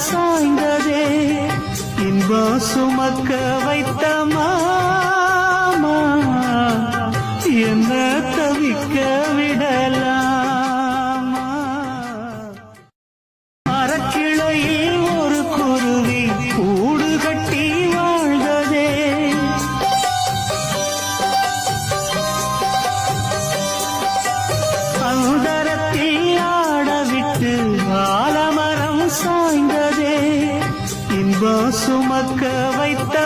சாய்ந்ததே இன்பம் சுமக்க வைத்த மாமா என்ன தவிக்க விடலாமா மரக்கிளையில் ஒரு குருவி கூடு கட்டி வாழ்ந்ததே அந்தரத்தில் ஆடவிட்டு ஆலமரம் சாய்ந்ததே இன்பம் சுமக்க வைத்த